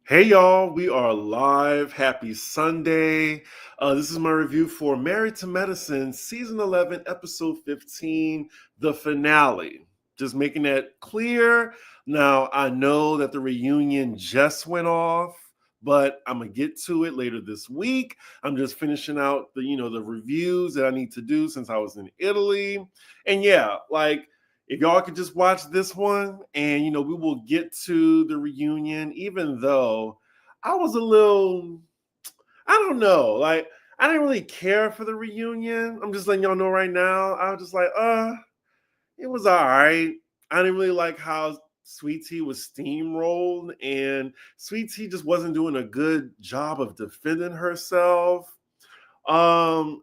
Hey y'all, we are live. Happy Sunday. This is my review for Married to Medicine, Season 11, Episode 15, the finale. Just making that clear. Now, I know that the reunion just went off, but I'm going to get to it later this week. I'm just finishing out the reviews that I need to do since I was in Italy. And yeah, if y'all could just watch this one and we will get to the reunion, even though I was a little, I don't know, I didn't really care for the reunion. I'm just letting y'all know right now. I was just like, it was all right. I didn't really like how Sweet Tea was steamrolled, and Sweet Tea just wasn't doing a good job of defending herself. Ugh,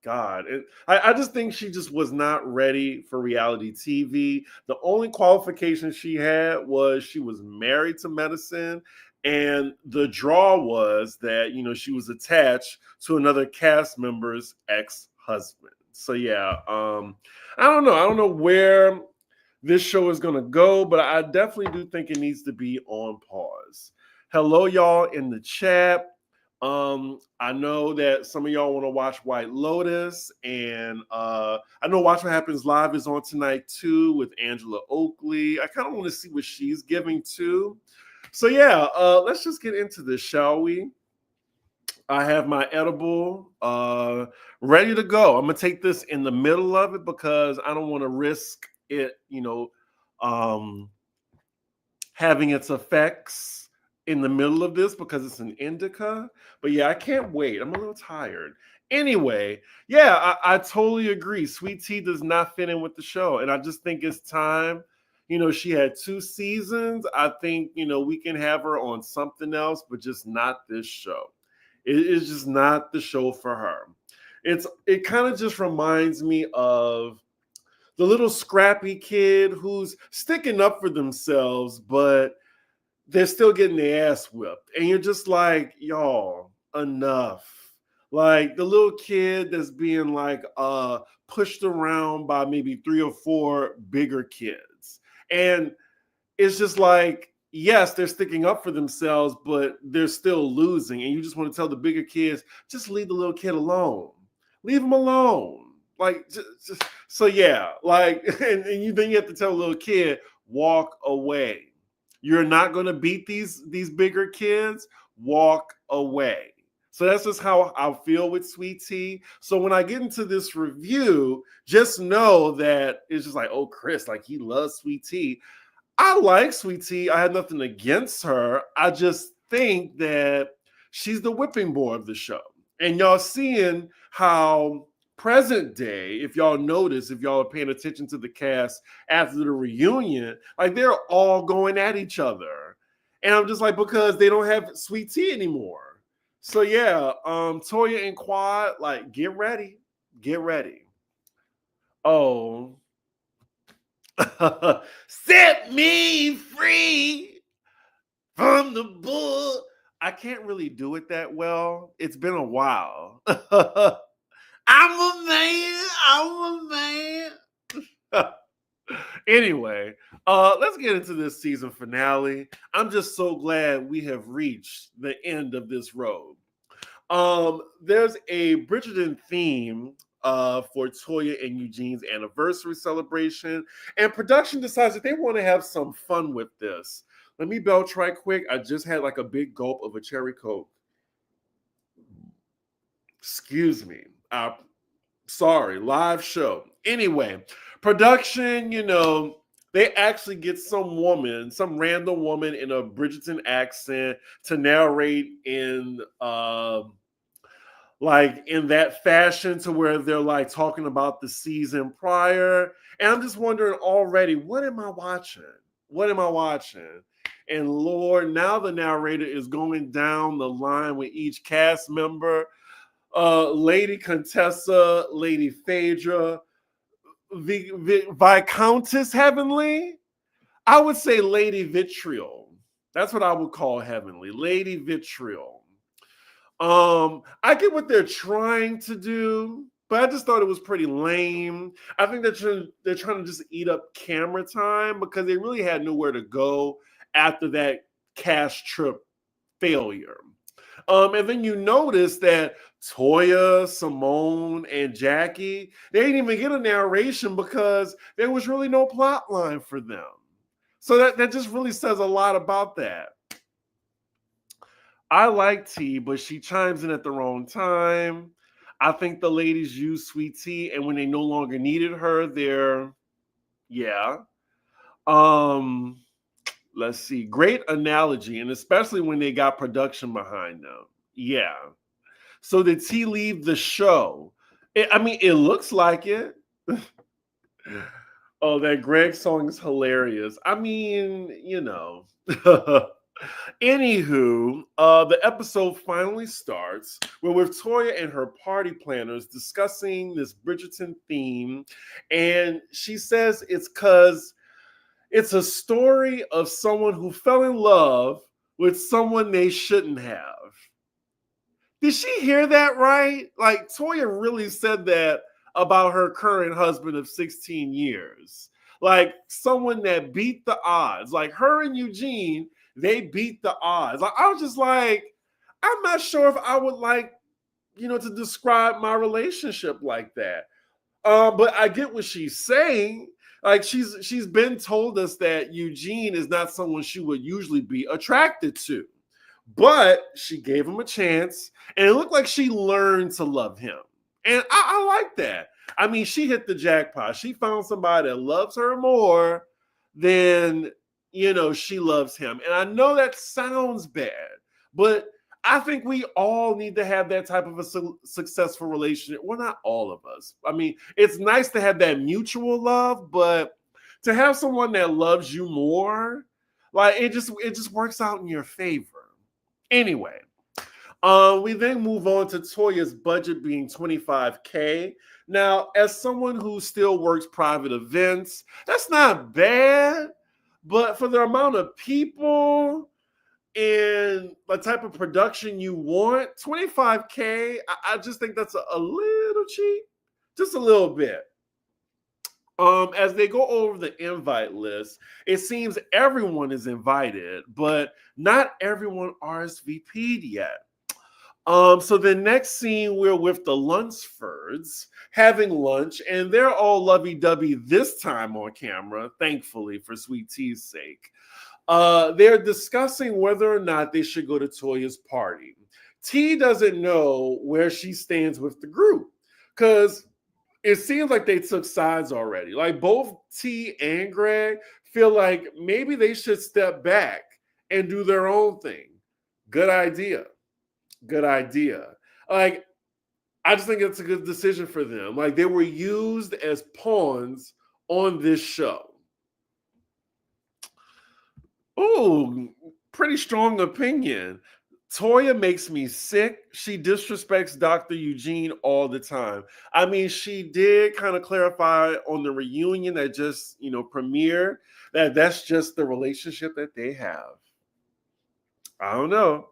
God, I just think she just was not ready for reality TV. The only qualification she had was she was married to medicine, and the draw was that she was attached to another cast member's ex-husband. So yeah, I don't know. I don't know where this show is gonna go, but I definitely do think it needs to be on pause. Hello, y'all in the chat. I know that some of y'all want to watch White Lotus, and I know Watch What Happens Live is on tonight too with Angela Oakley. I kind of want to see what she's giving too. So yeah, let's just get into this, shall we? I have my edible ready to go. I'm gonna take this in the middle of it because I don't want to risk it, um, having its effects in the middle of this because it's an indica. But yeah, I can't wait. I'm a little tired. Anyway, yeah, I totally agree. Sweet Tea does not fit in with the show. And I just think it's time. She had 2 seasons. I think, we can have her on something else, but just not this show. It is just not the show for her. It kind of just reminds me of the little scrappy kid who's sticking up for themselves, but they're still getting their ass whipped. And you're just like, y'all, enough. Like the little kid that's being pushed around by maybe 3 or 4 bigger kids. And it's just like, yes, they're sticking up for themselves, but they're still losing. And you just want to tell the bigger kids, just leave the little kid alone. Leave him alone. Just so yeah, then you have to tell a little kid, walk away. You're not going to beat these bigger kids. Walk away. So that's just how I feel with Sweet Tea. So when I get into this review, just know that it's just like, oh, Chris, he loves Sweet Tea. I like Sweet Tea. I had nothing against her. I just think that she's the whipping boy of the show. And y'all seeing how present day, if y'all notice, if y'all are paying attention to the cast after the reunion, they're all going at each other. And I'm just like, because they don't have Sweet Tea anymore. So yeah, Toya and Quad, get ready. Get ready. Oh, set me free from the bull. I can't really do it that well. It's been a while. I'm a man. I'm a man. Anyway, let's get into this season finale. I'm just so glad we have reached the end of this road. There's a Bridgerton theme for Toya and Eugene's anniversary celebration, and production decides that they want to have some fun with this. Let me belch right quick. I just had a big gulp of a cherry Coke. Excuse me. Sorry, live show. Anyway, production, they actually get some random woman in a Bridgerton accent to narrate in in that fashion to where they're talking about the season prior. And I'm just wondering already, what am I watching? What am I watching? And Lord, now the narrator is going down the line with each cast member. Lady Contessa, Lady Phaedra, Viscountess Heavenly. I would say Lady Vitriol. That's what I would call Heavenly. Lady Vitriol. I get what they're trying to do, but I just thought it was pretty lame. I think they're trying to just eat up camera time because they really had nowhere to go after that cash trip failure. And then you notice that Toya, Simone, and Jackie, they didn't even get a narration because there was really no plot line for them. So that just really says a lot about that. I like T, but she chimes in at the wrong time. I think the ladies use Sweet Tea, and when they no longer needed her, yeah. Um, let's see. Great analogy, and especially when they got production behind them. Yeah. So did T leave the show? It looks like it. Oh, that Greg song is hilarious. Anywho, the episode finally starts. We're with Toya and her party planners discussing this Bridgerton theme, and she says it's because it's a story of someone who fell in love with someone they shouldn't have. Did she hear that right? Like, Toya really said that about her current husband of 16 years. Like, someone that beat the odds. Like, her and Eugene, they beat the odds. Like, I was just like, I'm not sure if I would like, to describe my relationship like that. But I get what she's saying. Like, she's been told us that Eugene is not someone she would usually be attracted to. But she gave him a chance, and it looked like she learned to love him. And I like that. I mean, she hit the jackpot. She found somebody that loves her more than, she loves him. And I know that sounds bad, but I think we all need to have that type of a successful relationship. Well, not all of us. I mean, it's nice to have that mutual love, but to have someone that loves you more, like it just works out in your favor. Anyway, we then move on to Toya's budget being $25K. Now, as someone who still works private events, that's not bad, but for the amount of people and the type of production you want, $25K, I just think that's a little cheap, just a little bit. As they go over the invite list, it seems everyone is invited, but not everyone RSVP'd yet. So the next scene, we're with the Lunsfords having lunch, and they're all lovey-dovey this time on camera, thankfully, for Sweet Tea's sake. They're discussing whether or not they should go to Toya's party. T doesn't know where she stands with the group, because it seems like they took sides already. Like, both T and Greg feel like maybe they should step back and do their own thing. Good idea. Like, I just think it's a good decision for them. Like, they were used as pawns on this show. Ooh, pretty strong opinion. Toya makes me sick. She disrespects Dr. Eugene all the time. I mean, she did kind of clarify on the reunion that just, premiered, that's just the relationship that they have. I don't know.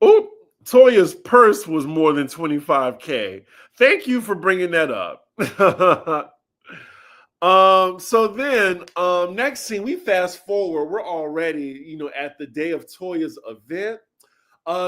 Oh, Toya's purse was more than $25K. Thank you for bringing that up. So then, next scene, we fast forward. We're already, at the day of Toya's event.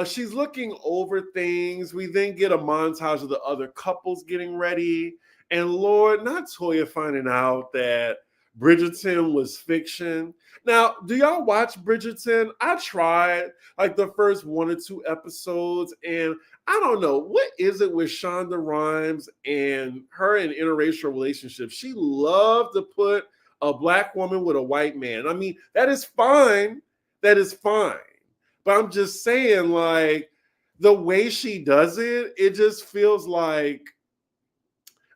She's looking over things. We then get a montage of the other couples getting ready. And Lord, not Toya finding out that Bridgerton was fiction. Now, do y'all watch Bridgerton? I tried like the first 1 or 2 episodes, and I don't know, what is it with Shonda Rhimes and her in interracial relationships? She loved to put a black woman with a white man. I mean, that is fine. That is fine. But I'm just saying, like, the way she does it, it just feels like,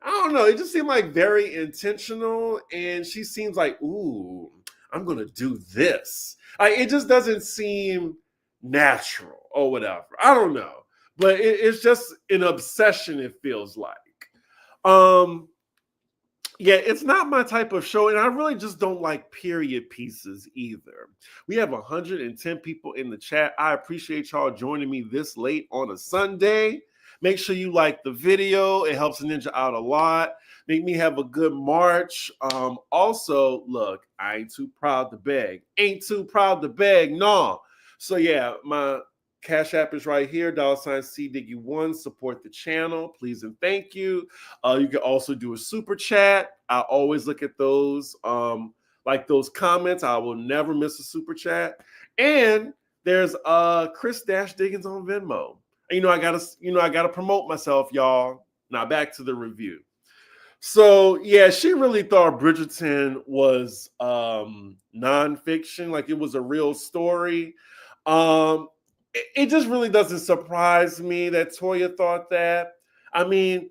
I don't know, it just seemed like very intentional. And she seems like, ooh, I'm going to do this. It just doesn't seem natural or whatever. I don't know. But it's just an obsession, it feels like. Yeah, it's not my type of show, and I really just don't like period pieces either. We have 110 people in the chat. I appreciate y'all joining me this late on a Sunday. Make sure you like the video. It helps the ninja out a lot. Make me have a good March. Also, look, I ain't too proud to beg. Ain't too proud to beg, no. So yeah, my Cash App is right here, $CDiggy1. Support the channel, please and thank you. You can also do a super chat. I always look at those, like those comments. I will never miss a super chat. And there's Chris Diggins on Venmo. I gotta promote myself, y'all. Now back to the review. So yeah, she really thought Bridgerton was nonfiction, like it was a real story. It just really doesn't surprise me that Toya thought that. I mean,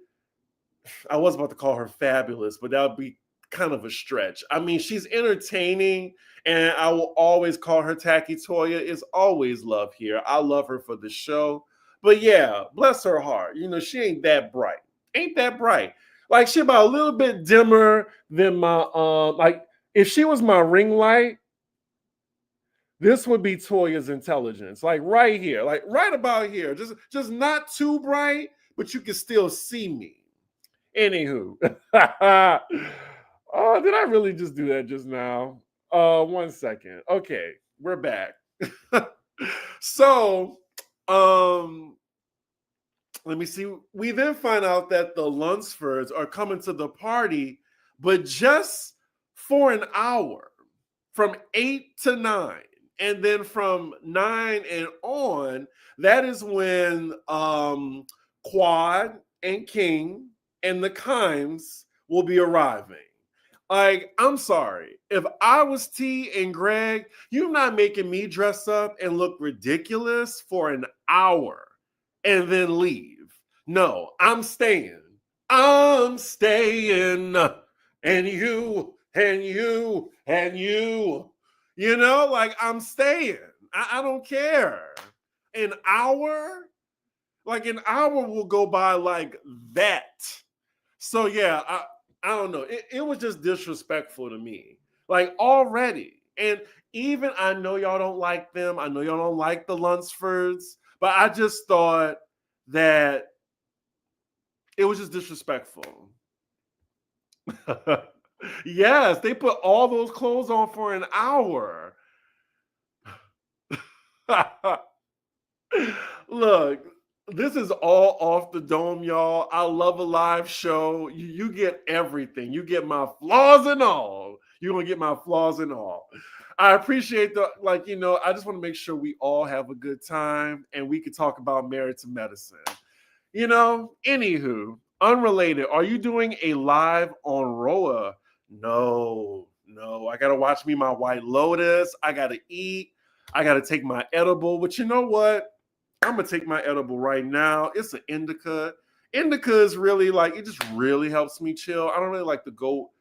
I was about to call her fabulous, but that would be kind of a stretch. I mean, she's entertaining, and I will always call her Tacky Toya. It's always love here. I love her for the show. But yeah, bless her heart. She ain't that bright. Ain't that bright. Like, she about a little bit dimmer than my like if she was my ring light, this would be Toya's intelligence. Like right here, like right about here. Just not too bright, but you can still see me. Anywho. Oh, did I really just do that just now? 1 second. Okay, we're back. So, let me see. We then find out that the Lunsfords are coming to the party, but just for an hour, from 8 to 9. And then from 9 and on, that is when Quad and King and the Kimes will be arriving. Like, I'm sorry. If I was T and Greg, you're not making me dress up and look ridiculous for an hour and then leave. No, I'm staying. I'm staying. And you, and you, and you. Like, I'm staying. I don't care. An hour? Like, an hour will go by like that. So, yeah, I don't know. It was just disrespectful to me. Like, already. And even I know y'all don't like them. I know y'all don't like the Lunsfords. But I just thought that it was just disrespectful. Yes, they put all those clothes on for an hour. Look, this is all off the dome, y'all. I love a live show. You get everything. You get my flaws and all. You're going to get my flaws and all. I appreciate I just want to make sure we all have a good time and we can talk about Married to Medicine. Anywho, unrelated, are you doing a live on Roa? No. I got to watch me my White Lotus. I got to eat. I got to take my edible. But you know what? I'm going to take my edible right now. It's an indica. Indica is really it just really helps me chill. I don't really like to go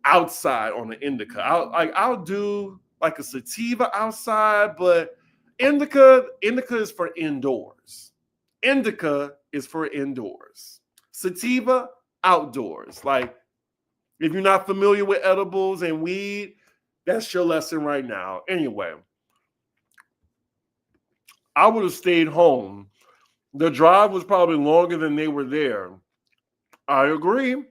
outside on an indica. I'll do like a sativa outside, but indica is for indoors. Indica is for indoors. Sativa, outdoors. Like, if you're not familiar with edibles and weed, that's your lesson right now. Anyway, I would have stayed home. The drive was probably longer than they were there. I agree.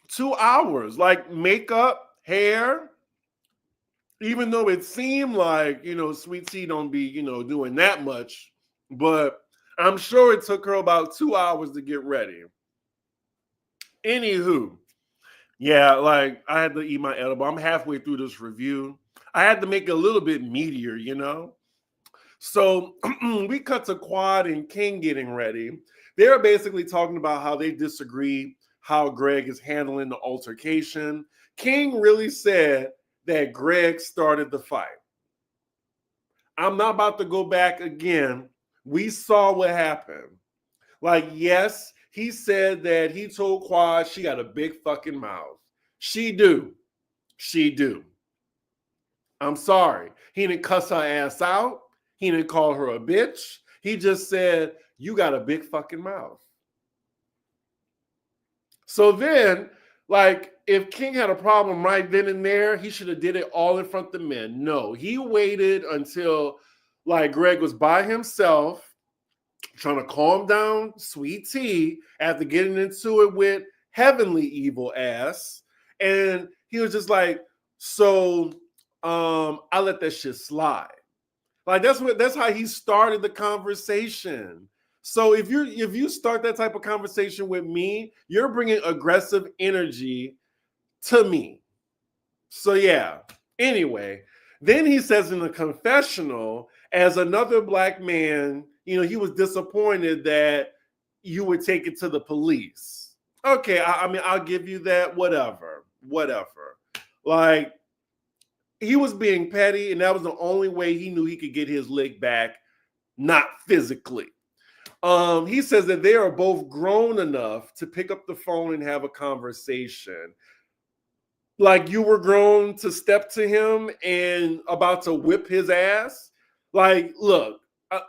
2 hours, like makeup, hair, even though it seemed like, Sweet Tea don't be, doing that much, but I'm sure it took her about 2 hours to get ready. Anywho, yeah, like I had to eat my edible. I'm halfway through this review. I had to make it a little bit meatier, So we cut to Quad and King getting ready. They're basically talking about how they disagree, how Greg is handling the altercation. King really said that Greg started the fight. I'm not about to go back again. We saw what happened. Like, yes, he said that he told Quad she got a big fucking mouth. She do. I'm sorry. He didn't cuss her ass out. He didn't call her a bitch. He just said, you got a big fucking mouth. So then, if King had a problem right then and there, he should have did it all in front of the men. No, he waited until, Like Greg was by himself trying to calm down Sweet Tea after getting into it with Heavenly Evil Ass. And he was just like, so I let that shit slide. Like that's how he started the conversation. So if you start that type of conversation with me, you're bringing aggressive energy to me. So yeah. Anyway, then he says in the confessional, as another black man, he was disappointed that you would take it to the police. Okay, I mean, I'll give you that. Whatever. Like, he was being petty, and that was the only way he knew he could get his lick back, not physically. He says that they are both grown enough to pick up the phone and have a conversation. Like, you were grown to step to him and about to whip his ass. Like, look,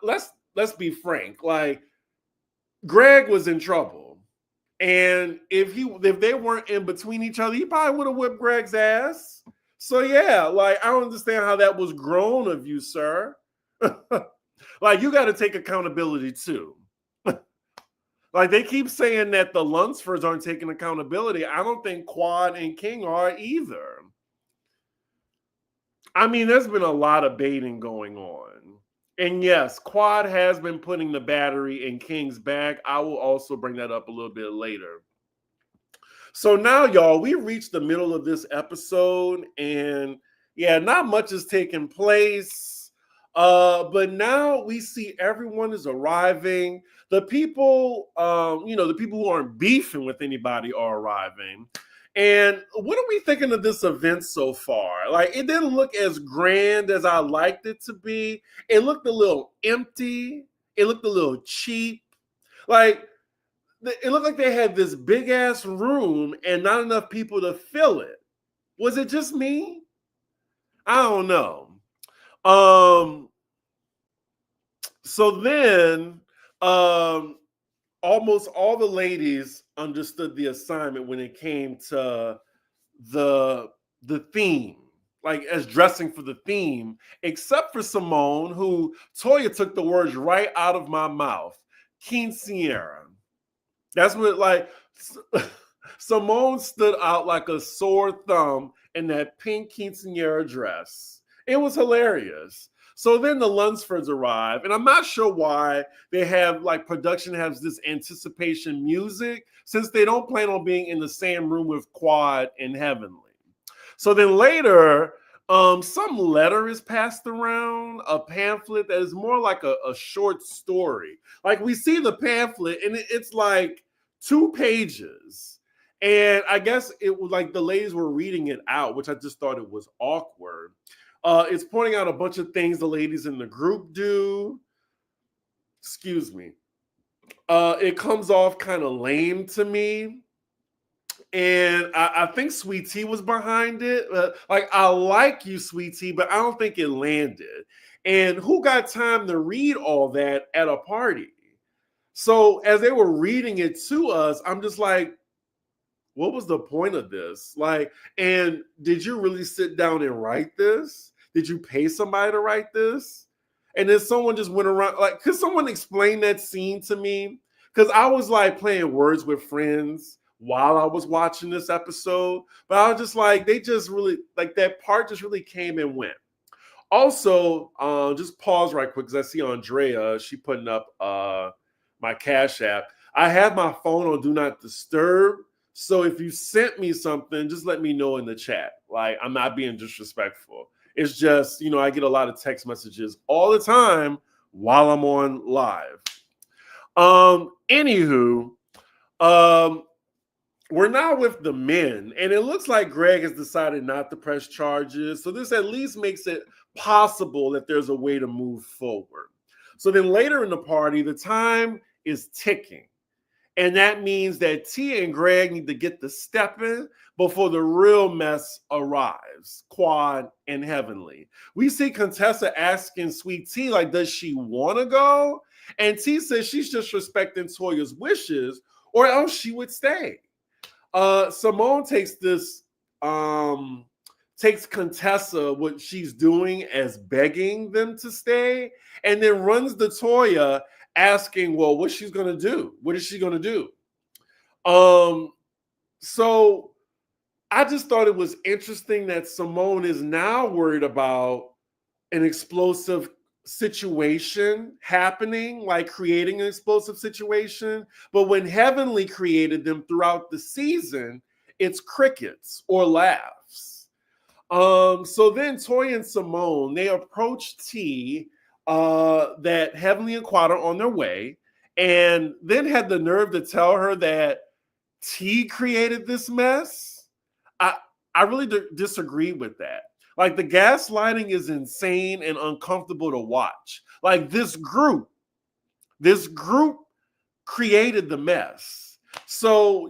let's be frank. Like, Greg was in trouble, and if they weren't in between each other, he probably would have whipped Greg's ass. So yeah, like, I don't understand how that was grown of you, sir. Like, you got to take accountability too. Like, they keep saying that the Lunsfords aren't taking accountability. I don't think Quad and King are either. I mean, there's been a lot of baiting going on. And yes, Quad has been putting the battery in King's back. I will also bring that up a little bit later. So now, y'all, we reached the middle of this episode, and yeah, not much is taking place. But now we see everyone is arriving. The people, the people who aren't beefing with anybody are arriving. And what are we thinking of this event so far? Like, it didn't look as grand as I liked it to be. It looked a little empty. It looked a little cheap. Like, it looked like they had this big ass room and not enough people to fill it. Was it just me? I don't know. So then, almost all the ladies understood the assignment when it came to the theme, like as dressing for the theme, except for Simone, who Toya took the words right out of my mouth. Quinceañera. That's what, like, Simone stood out like a sore thumb in that pink quinceañera dress. It was hilarious. So then the Lunsfords arrive, and I'm not sure why they have, like, production has this anticipation music, since they don't plan on being in the same room with Quad and Heavenly. So then later, some letter is passed around, a pamphlet that is more like a short story. Like, we see the pamphlet, and it's like 2 pages. And I guess it was like the ladies were reading it out, which I just thought it was awkward. It's pointing out a bunch of things the ladies in the group do. Excuse me. It comes off kind of lame to me. And I think Sweet Tea was behind it. Like, I like you, Sweet Tea, but I don't think it landed. And who got time to read all that at a party? So as they were reading it to us, I'm just like, what was the point of this? Like, and did you really sit down and write this? Did you pay somebody to write this? And then someone just went around, like, could someone explain that scene to me? Because I was like playing words with friends while I was watching this episode, but I was just like, they just really, like, that part just really came and went. Also, just pause right quick, because I see Andrea, she putting up my Cash App. I have my phone on Do Not Disturb. So if you sent me something, just let me know in the chat. Like, I'm not being disrespectful. It's just, I get a lot of text messages all the time while I'm on live. Anywho, we're now with the men, and it looks like Greg has decided not to press charges. So this at least makes it possible that there's a way to move forward. So then later in the party, the time is ticking. And that means that Tia and Greg need to get the stepping before the real mess arrives. Quad and Heavenly. We see Contessa asking Sweet Tea, like, does she want to go? And T says she's just respecting Toya's wishes, or else she would stay. Simone takes this takes Contessa, what she's doing, as begging them to stay, and then runs to Toya asking, well, what she's going to do. What is she going to do? So I just thought it was interesting that Simone is now worried about an explosive situation happening, like creating an explosive situation. But when Heavenly created them throughout the season, it's crickets or laughs. So then Toya and Simone, they approach T, that Heavenly and Quad are on their way, and then had the nerve to tell her that T created this mess. I really disagree with that. Like, the gaslighting is insane and uncomfortable to watch. Like, this group created the mess. So,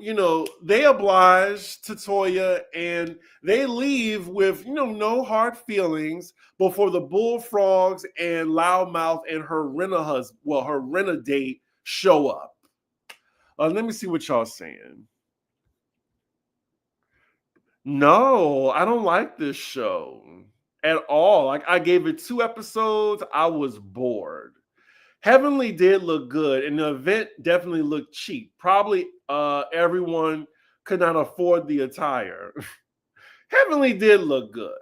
they oblige to Toya and they leave with, no hard feelings before the Bullfrogs and Loudmouth and her rent a date show up. Let me see what y'all saying. No, I don't like this show at all. Like, I gave it 2 episodes. I was bored. Heavenly did look good, and the event definitely looked cheap. Probably everyone could not afford the attire. Heavenly did look good.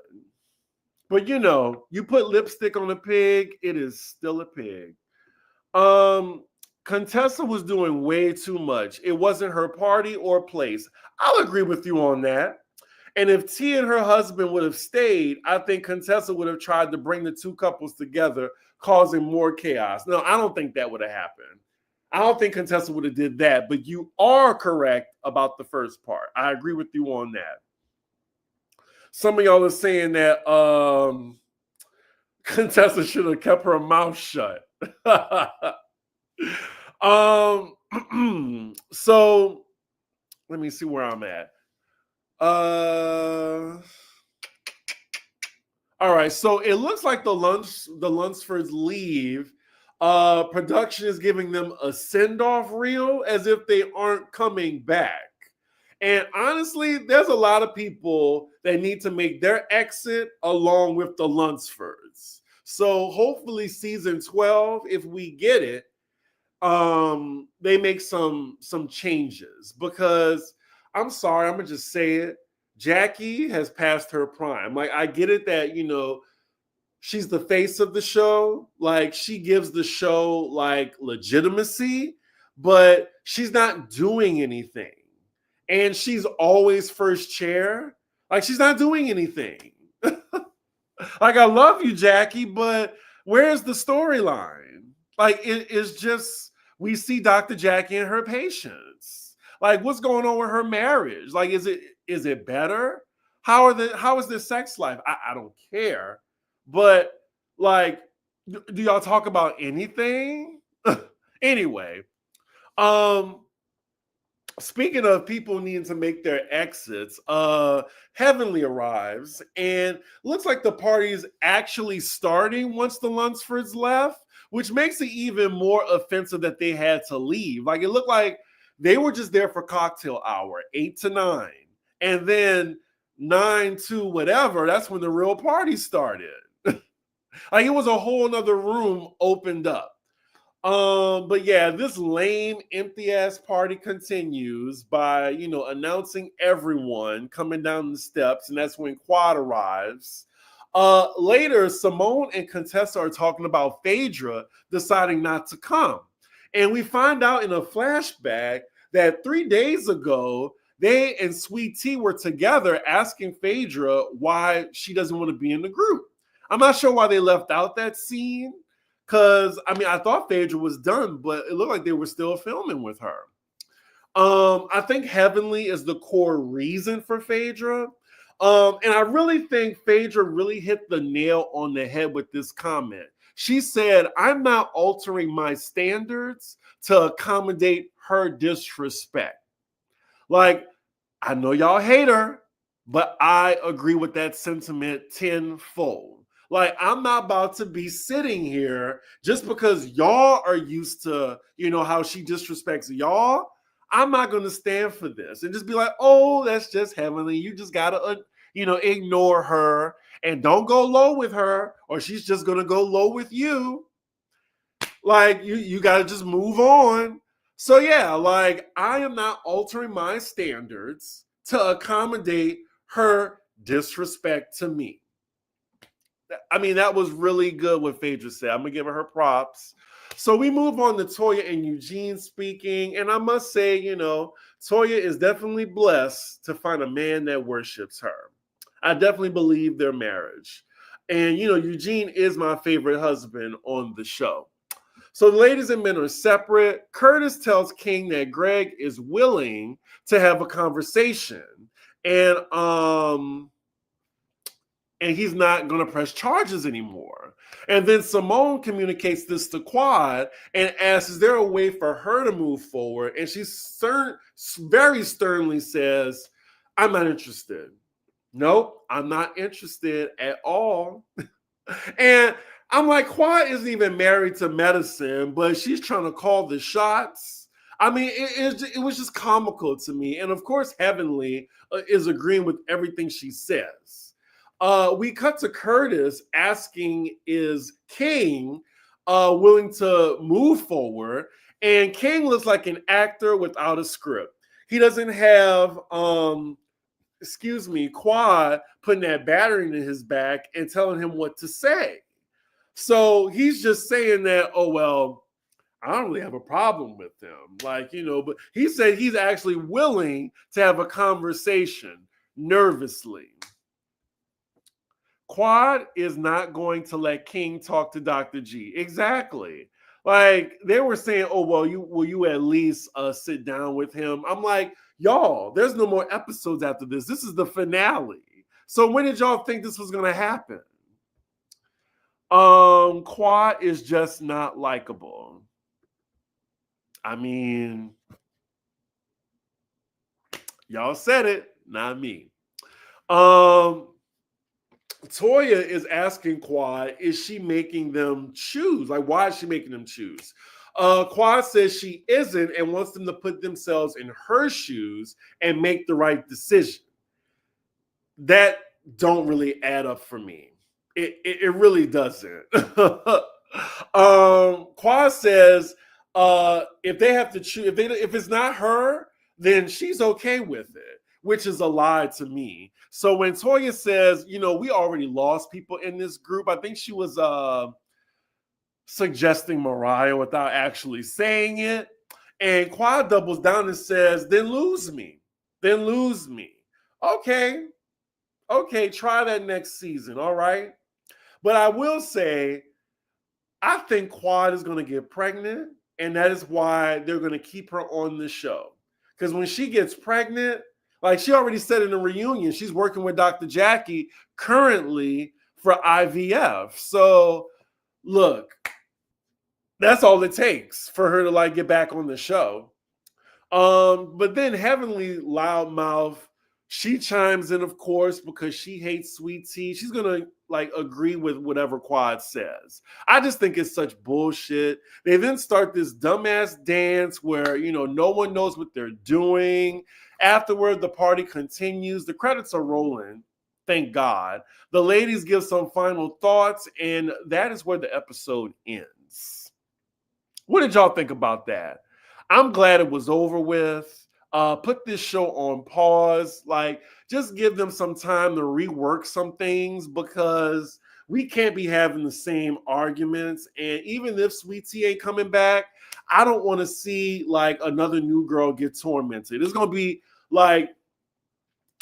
But you put lipstick on a pig, it is still a pig. Contessa was doing way too much. It wasn't her party or place. I'll agree with you on that. And if T and her husband would have stayed, I think Contessa would have tried to bring the two couples together, causing more chaos. No, I don't think that would have happened. I don't think Contessa would have did that, but you are correct about the first part. I agree with you on that. Some of y'all are saying that Contessa should have kept her mouth shut. So let me see where I'm at. All right, so it looks like the Lunsfords leave. Production is giving them a send-off reel as if they aren't coming back. And honestly, there's a lot of people that need to make their exit along with the Lunsfords. So hopefully season 12, if we get it, they make some changes, because I'm sorry, I'm gonna just say it. Jackie has passed her prime. Like, I get it that, she's the face of the show. Like, she gives the show like legitimacy, but she's not doing anything. And she's always first chair. Like, she's not doing anything. Like, I love you, Jackie, but where's the storyline? Like, it is just, we see Dr. Jackie and her patients. Like, what's going on with her marriage? Like, is it better? How is their sex life? I don't care. But, like, do y'all talk about anything? Anyway, speaking of people needing to make their exits, Heavenly arrives, and looks like the party's actually starting once the Lunsfords left, which makes it even more offensive that they had to leave. Like, it looked like they were just there for cocktail hour, 8 to 9. And then 9 to whatever, that's when the real party started. Like, it was a whole nother room opened up. But yeah, this lame, empty-ass party continues by, announcing everyone coming down the steps, and that's when Quad arrives. Later, Simone and Contessa are talking about Phaedra deciding not to come. And we find out in a flashback that 3 days ago, they and Sweet Tea were together asking Phaedra why she doesn't want to be in the group. I'm not sure why they left out that scene, because, I thought Phaedra was done, but it looked like they were still filming with her. I think Heavenly is the core reason for Phaedra. And I really think Phaedra really hit the nail on the head with this comment. She said, I'm not altering my standards to accommodate her disrespect. Like, I know y'all hate her, but I agree with that sentiment tenfold. Like, I'm not about to be sitting here just because y'all are used to, how she disrespects y'all. I'm not going to stand for this and just be like, oh, that's just Heavenly. You just got to, ignore her and don't go low with her, or she's just gonna go low with you. Like you gotta just move on. So yeah, like I am not altering my standards to accommodate her disrespect to me. I mean, that was really good what Phaedra said. I'm gonna give her props. So we move on to Toya and Eugene speaking, and I must say, Toya is definitely blessed to find a man that worships her. I definitely believe their marriage. And Eugene is my favorite husband on the show. So the ladies and men are separate. Curtis tells King that Greg is willing to have a conversation. And he's not going to press charges anymore. And then Simone communicates this to Quad and asks, is there a way for her to move forward? And she very sternly says, I'm not interested. Nope, I'm not interested at all. And I'm like, Quad isn't even married to medicine, but she's trying to call the shots. I mean, it was just comical to me. And of course, Heavenly is agreeing with everything she says. We cut to Curtis asking, is King willing to move forward? And King looks like an actor without a script. He doesn't have, Quad putting that battery in his back and telling him what to say. So he's just saying that, oh, well, I don't really have a problem with him. But he said he's actually willing to have a conversation nervously. Quad is not going to let King talk to Dr. G. Exactly. Like they were saying, oh, well, will you at least sit down with him? I'm like, y'all, there's no more episodes after this. This is the finale. So when did y'all think this was going to happen? Quad is just not likable. I mean, y'all said it, not me. Toya is asking Quad, is she making them choose? Like, why is she making them choose? Quad says she isn't and wants them to put themselves in her shoes and make the right decision. That don't really add up for me. It really doesn't. Quad says if they have to choose, if it's not her, then she's okay with it, which is a lie to me. So when Toya says, we already lost people in this group, I think she was suggesting Mariah without actually saying it. And Quad doubles down and says, then lose me. Then lose me. Okay, try that next season, all right? But I will say, I think Quad is going to get pregnant, and that is why they're going to keep her on the show. Because when she gets pregnant, like she already said in the reunion, she's working with Dr. Jackie currently for IVF. So, look, that's all it takes for her to get back on the show. But then Heavenly Loudmouth, she chimes in, of course, because she hates Sweet Tea. She's gonna agree with whatever Quad says. I just think it's such bullshit. They then start this dumbass dance where no one knows what they're doing. Afterward, the party continues. The credits are rolling. Thank God. The ladies give some final thoughts, and that is where the episode ends. What did y'all think about that? I'm glad it was over with. Put this show on pause. Just give them some time to rework some things because we can't be having the same arguments. And even if Sweet Tea ain't coming back, I don't want to see another new girl get tormented. It's gonna be back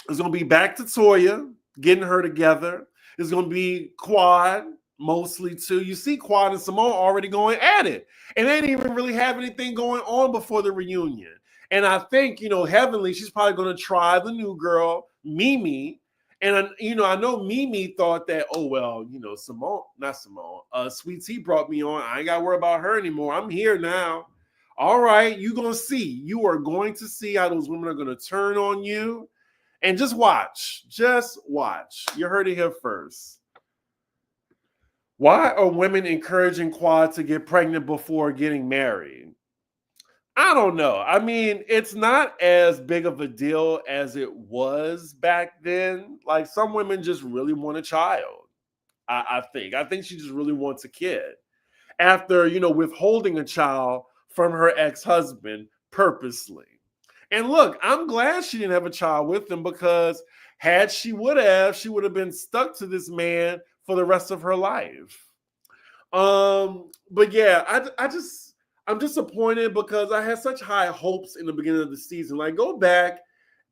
to Toya getting her together. It's gonna be Quad mostly too. You see Quad and Simone already going at it, and they didn't even really have anything going on before the reunion. And I think, Heavenly, she's probably going to try the new girl, Mimi. And, I know Mimi thought that, oh, well, Sweet Tea brought me on. I ain't got to worry about her anymore. I'm here now. All right, you're going to see. You are going to see how those women are going to turn on you. And just watch. Just watch. You heard it here first. Why are women encouraging Quad to get pregnant before getting married? I don't know. I mean, it's not as big of a deal as it was back then. Like some women just really want a child. I think. I think she just really wants a kid after, withholding a child from her ex-husband purposely. And look, I'm glad she didn't have a child with him because had she would have been stuck to this man for the rest of her life. But yeah, I'm disappointed because I had such high hopes in the beginning of the season. Like, go back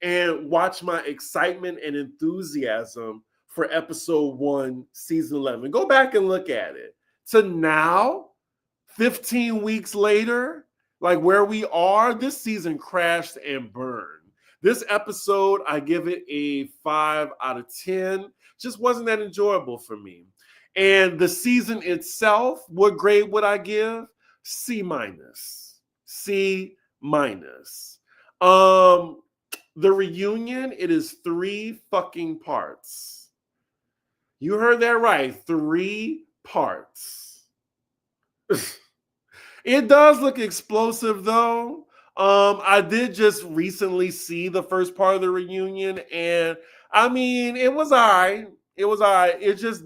and watch my excitement and enthusiasm for episode 1, season 11. Go back and look at it. To now, 15 weeks later, like where we are, this season crashed and burned. This episode, I give it a 5 out of 10. Just wasn't that enjoyable for me. And the season itself, what grade would I give? C minus. C minus. The reunion, it is 3 fucking parts. You heard that right. 3 parts. It does look explosive though. I did just recently see the first part of the reunion, and I mean, it was all right. It was all right. It just,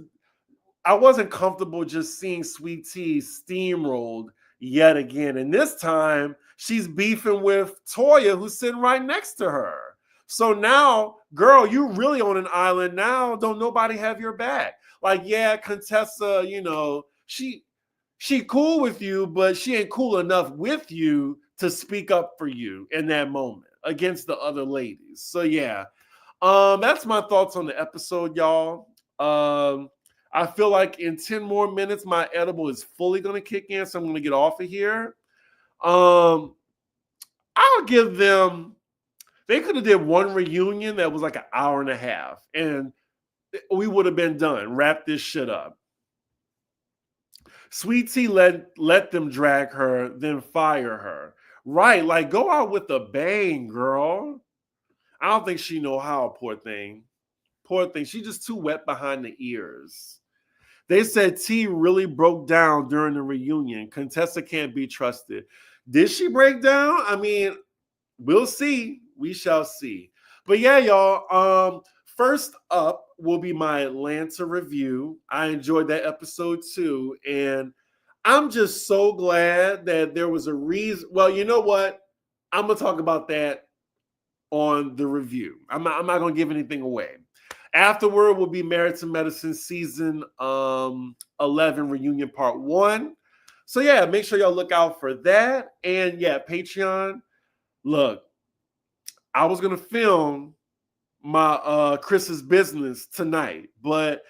I wasn't comfortable just seeing Sweet Tea steamrolled yet again. And this time, she's beefing with Toya, who's sitting right next to her. So now, girl, you really on an island now. Don't nobody have your back. Like, yeah, Contessa, she cool with you, but she ain't cool enough with you to speak up for you in that moment against the other ladies. So yeah, that's my thoughts on the episode, y'all. I feel like in 10 more minutes, my edible is fully going to kick in, so I'm going to get off of here. I'll give them, they could have did one reunion that was like an hour and a half, and we would have been done. Wrap this shit up. Sweet Tea let them drag her, then fire her. Right, like go out with a bang, girl. I don't think she know how, poor thing. Poor thing. She just too wet behind the ears. They said T really broke down during the reunion. Contessa can't be trusted. Did she break down? I mean, we'll see. We shall see. But yeah, y'all. First up will be my Atlanta review. I enjoyed that episode too. And I'm just so glad that there was a reason. Well, you know what? I'm going to talk about that on the review. I'm not going to give anything away. Afterward will be Married to Medicine season 11 reunion part 1. So yeah, make sure y'all look out for that. And yeah, Patreon. Look, I was going to film my Chris's business tonight, but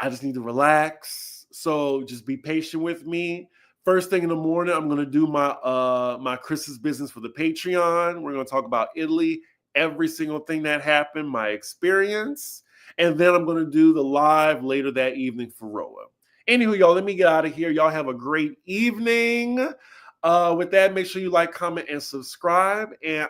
I just need to relax. So just be patient with me. First thing in the morning, I'm going to do my Chris's business for the Patreon. We're going to talk about Italy, every single thing that happened, my experience. And then I'm going to do the live later that evening for Roa. Anywho, y'all, let me get out of here. Y'all have a great evening. With that, make sure you like, comment, and subscribe. And